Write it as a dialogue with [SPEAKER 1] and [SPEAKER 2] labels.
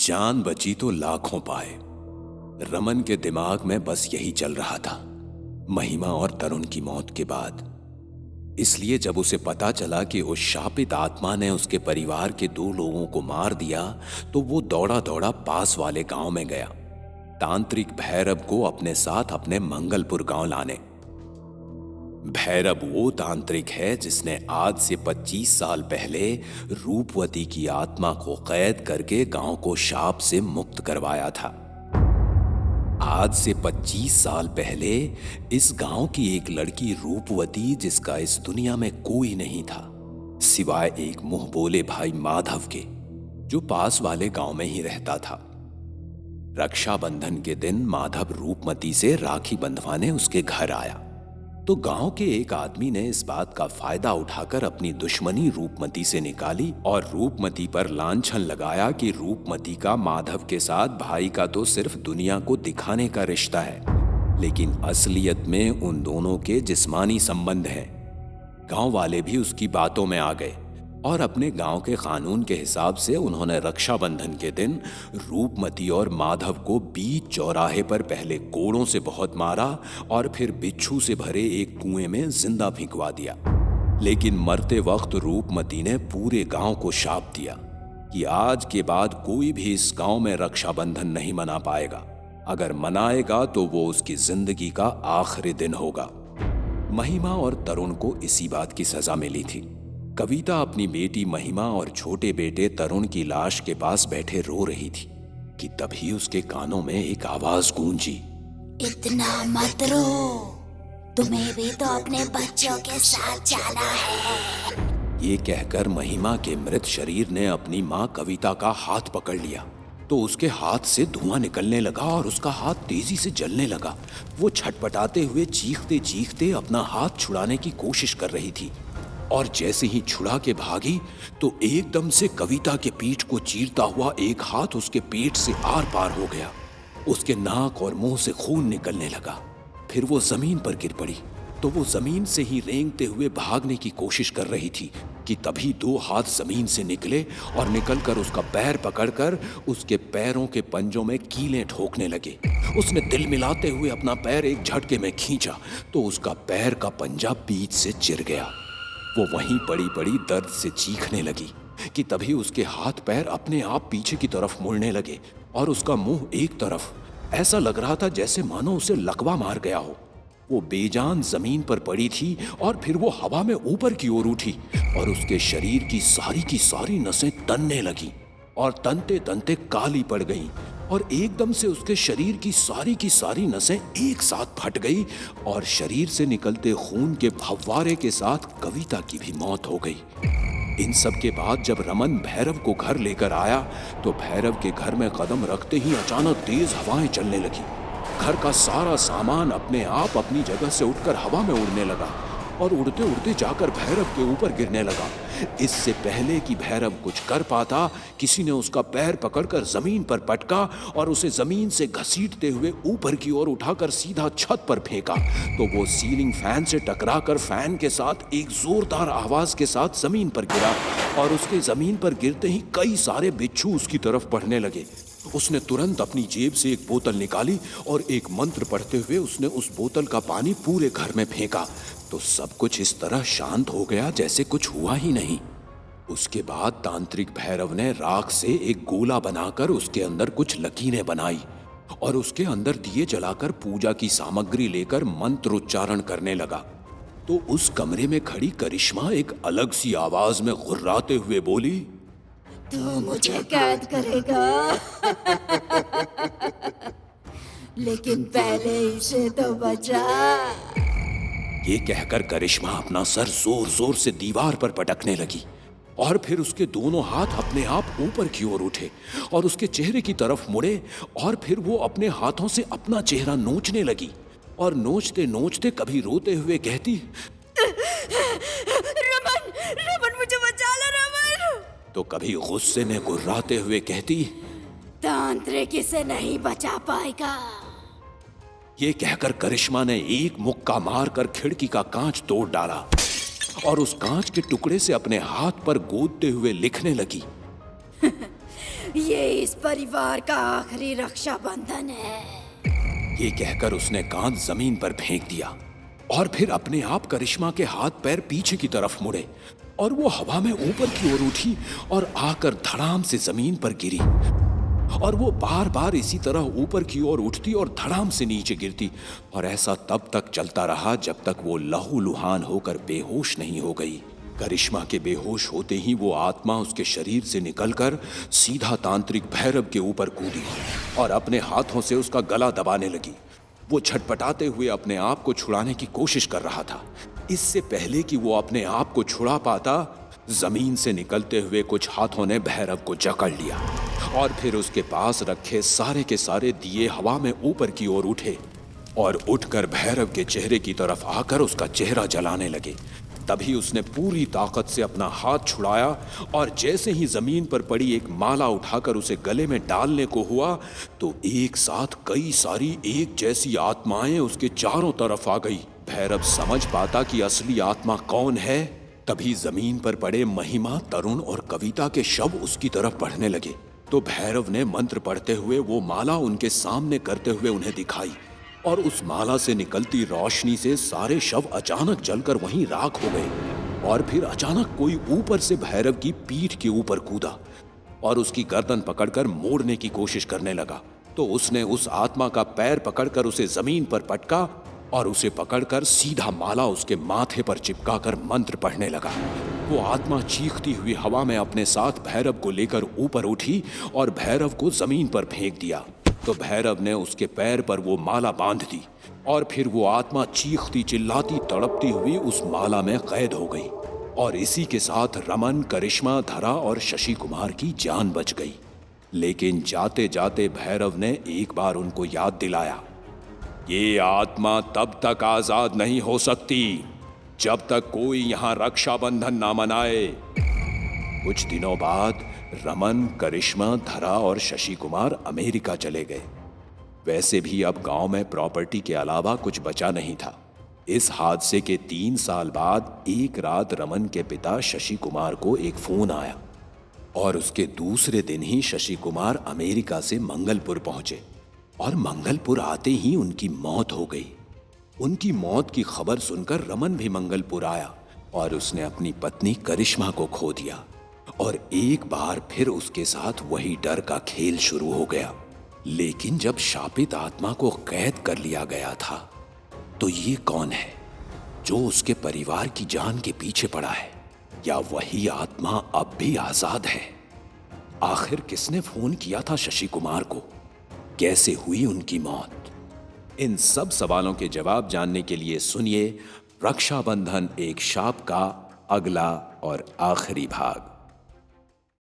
[SPEAKER 1] जान बची तो लाखों पाए। रमन के दिमाग में बस यही चल रहा था, महिमा और तरुण की मौत के बाद। इसलिए जब उसे पता चला कि उस शापित आत्मा ने उसके परिवार के 2 लोगों को मार दिया, तो वो दौड़ा दौड़ा पास वाले गांव में गया, तांत्रिक भैरव को अपने साथ अपने मंगलपुर गांव लाने। भैरव वो तांत्रिक है जिसने आज से 25 साल पहले रूपवती की आत्मा को कैद करके गांव को शाप से मुक्त करवाया था। आज से 25 साल पहले इस गांव की एक लड़की रूपवती, जिसका इस दुनिया में कोई नहीं था सिवाय एक मुंह बोले भाई माधव के, जो पास वाले गांव में ही रहता था। रक्षाबंधन के दिन माधव रूपमती से राखी बंधवाने उसके घर आया, तो गांव के एक आदमी ने इस बात का फायदा उठाकर अपनी दुश्मनी रूपमती से निकाली और रूपमती पर लांछन लगाया कि रूपमती का माधव के साथ भाई का तो सिर्फ दुनिया को दिखाने का रिश्ता है, लेकिन असलियत में उन दोनों के जिस्मानी संबंध हैं। गांव वाले भी उसकी बातों में आ गए और अपने गांव के कानून के हिसाब से उन्होंने रक्षाबंधन के दिन रूपमती और माधव को बीच चौराहे पर पहले कोड़ों से बहुत मारा और फिर बिच्छू से भरे एक कुएं में जिंदा फेंकवा दिया। लेकिन मरते वक्त रूपमती ने पूरे गांव को शाप दिया कि आज के बाद कोई भी इस गांव में रक्षाबंधन नहीं मना पाएगा। अगर मनाएगा तो वो उसकी जिंदगी का आखिरी दिन होगा। महिमा और तरुण को इसी बात की सजा मिली थी। कविता अपनी बेटी महिमा और छोटे बेटे तरुण की लाश के पास बैठे रो रही थी कि तभी उसके कानों में एक आवाज गूंजी,
[SPEAKER 2] इतना मत रो, तुम्हें भी तो अपने बच्चों के साथ जाना है।
[SPEAKER 1] ये कहकर महिमा के मृत शरीर ने अपनी माँ कविता का हाथ पकड़ लिया, तो उसके हाथ से धुआं निकलने लगा और उसका हाथ तेजी से जलने लगा। वो छटपटाते हुए चीखते चीखते अपना हाथ छुड़ाने की कोशिश कर रही थी और जैसे ही छुड़ा के भागी तो एकदम से कविता के पीठ को चीरता हुआ एक हाथ उसके पेट से आर पार हो गया। उसके नाक और मुंह से खून निकलने लगा। फिर वो जमीन पर गिर पड़ी, तो वो जमीन से ही रेंगते हुए भागने की कोशिश कर रही थी कि तभी 2 हाथ जमीन से निकले और निकलकर उसका पैर पकड़कर उसके पैरों के पंजों में कीलें ठोकने लगे। उसने दिल मिलाते हुए अपना पैर एक झटके में खींचा तो उसका पैर का पंजा बीच से चिर गया। वो वहीं पड़ी पड़ी दर्द से चीखने लगी कि तभी उसके हाथ पैर अपने आप पीछे की तरफ मुड़ने लगे और उसका मुंह एक तरफ, ऐसा लग रहा था जैसे मानो उसे लकवा मार गया हो। वो बेजान जमीन पर पड़ी थी और फिर वो हवा में ऊपर की ओर उठी और उसके शरीर की सारी नसें तनने लगी और तनते तनते काली पड़ गईं और एकदम से उसके शरीर की सारी नसें एक साथ फट गई और शरीर से निकलते खून के फव्वारे के साथ कविता की भी मौत हो गई। इन सब के बाद जब रमन भैरव को घर लेकर आया तो भैरव के घर में कदम रखते ही अचानक तेज हवाएं चलने लगी। घर का सारा सामान अपने आप अपनी जगह से उठकर हवा में उड़ने लगा और उड़ते उड़ते जाकर भैरव के ऊपर गिरने लगा। इससे पहले कि भैरव कुछ कर पाता, किसी ने उसका पैर पकड़कर जमीन पर पटका और उसे जमीन से घसीटते हुए ऊपर की ओर उठाकर सीधा छत पर फेंका, तो वो सीलिंग फैन से टकराकर फैन के साथ एक जोरदार आवाज के साथ जमीन पर गिरा और उसके जमीन पर गिरते ही कई सारे बिच्छू उसकी तरफ बढ़ने लगे। उसने तुरंत अपनी जेब से एक बोतल निकाली और एक मंत्र पढ़ते हुए उसने उस बोतल का पानी पूरे घर में फेंका, तो सब कुछ इस तरह शांत हो गया जैसे कुछ हुआ ही नहीं। उसके बाद तांत्रिक भैरव ने राख से एक गोला बनाकर उसके अंदर कुछ लकीरें बनाई और उसके अंदर दिए जलाकर पूजा की सामग्री लेकर मंत्र उच्चारण करने लगा। तो उस कमरे में खड़ी करिश्मा एक अलग सी आवाज में गुर्राते हुए बोली,
[SPEAKER 2] तू मुझे कैद करेगा लेकिन पहले इसे तो बचा।
[SPEAKER 1] ये कहकर करिश्मा अपना सर जोर जोर से दीवार पर पटकने लगी और फिर उसके दोनों हाथ अपने आप ऊपर की ओर उठे और उसके चेहरे की तरफ मुड़े और फिर वो अपने हाथों से अपना चेहरा नोचने लगी और नोचते नोचते कभी रोते हुए कहती,
[SPEAKER 2] रमन, रमन मुझे बचा लो रमन।
[SPEAKER 1] तो कभी गुस्से में गुर्राते हुए कहती,
[SPEAKER 2] तांत्रिक इसे नहीं बचा पाएगा।
[SPEAKER 1] ये कहकर करिश्मा ने एक मुक्का मारकर खिड़की का कांच तोड़ डाला और उस कांच के टुकड़े से अपने हाथ पर गोदते हुए लिखने लगी,
[SPEAKER 2] ये इस परिवार का आखिरी रक्षाबंधन है।
[SPEAKER 1] ये कहकर उसने कांच जमीन पर फेंक दिया और फिर अपने आप करिश्मा के हाथ पैर पीछे की तरफ मुड़े और वो हवा में ऊपर की ओर उठी और आकर धड़ाम से जमीन पर गिरी। और वो बार बार इसी तरह ऊपर की ओर उठती और धड़ाम से नीचे गिरती, और ऐसा तब तक चलता रहा जब तक वो लहूलुहान होकर बेहोश नहीं हो गई। करिश्मा के बेहोश होते ही वो आत्मा उसके शरीर से निकलकर सीधा तांत्रिक भैरव के ऊपर कूदी और अपने हाथों से उसका गला दबाने लगी। वो छटपटाते हुए अपने आप को छुड़ाने की कोशिश कर रहा था। इससे पहले कि वो अपने आप को छुड़ा पाता, जमीन से निकलते हुए कुछ हाथों ने भैरव को जकड़ लिया और फिर उसके पास रखे सारे के सारे दिए हवा में ऊपर की ओर उठे और उठकर भैरव के चेहरे की तरफ आकर उसका चेहरा जलाने लगे। तभी उसने पूरी ताकत से अपना हाथ छुड़ाया और जैसे ही जमीन पर पड़ी एक माला उठाकर उसे गले में डालने को हुआ तो एक साथ कई सारी एक जैसी आत्माएं उसके चारों तरफ आ गई। भैरव समझ पाता कि असली आत्मा कौन है, तभी जमीन पर पड़े महिमा, तरुण और कविता के शव उसकी तरफ बढ़ने लगे। तो भैरव ने मंत्र पढ़ते हुए वो माला उनके सामने करते हुए उन्हें दिखाई और उस माला से निकलती रोशनी से सारे शव अचानक जलकर वहीं राख हो गए। और फिर अचानक कोई ऊपर से भैरव की पीठ के ऊपर कूदा और उसकी गर्दन पकड़कर मोड़ने की कोशिश करने लगा। तो उसने उस आत्मा का पैर पकड़कर उसे जमीन पर पटका और उसे पकड़कर सीधा माला उसके माथे पर चिपकाकर मंत्र पढ़ने लगा। वो आत्मा चीखती हुई हवा में अपने साथ भैरव को लेकर ऊपर उठी और भैरव को जमीन पर फेंक दिया। तो भैरव ने उसके पैर पर वो माला बांध दी और फिर वो आत्मा चीखती चिल्लाती तड़पती हुई उस माला में कैद हो गई। और इसी के साथ रमन, करिश्मा, धरा और शशि कुमार की जान बच गई। लेकिन जाते जाते भैरव ने एक बार उनको याद दिलाया, ये आत्मा तब तक आजाद नहीं हो सकती जब तक कोई यहां रक्षाबंधन ना मनाए। कुछ दिनों बाद रमन, करिश्मा, धरा और शशि कुमार अमेरिका चले गए। वैसे भी अब गांव में प्रॉपर्टी के अलावा कुछ बचा नहीं था। इस हादसे के 3 साल बाद एक रात रमन के पिता शशि कुमार को एक फोन आया और उसके दूसरे दिन ही शशि कुमार अमेरिका से मंगलपुर पहुंचे और मंगलपुर आते ही उनकी मौत हो गई। उनकी मौत की खबर सुनकर रमन भी मंगलपुर आया और उसने अपनी पत्नी करिश्मा को खो दिया और एक बार फिर उसके साथ वही डर का खेल शुरू हो गया। लेकिन जब शापित आत्मा को कैद कर लिया गया था तो ये कौन है जो उसके परिवार की जान के पीछे पड़ा है, या वही आत्मा अब भी आजाद है? आखिर किसने फोन किया था शशि कुमार को? कैसे हुई उनकी मौत? इन सब सवालों के जवाब जानने के लिए सुनिए रक्षाबंधन एक शाप का अगला और आखिरी भाग।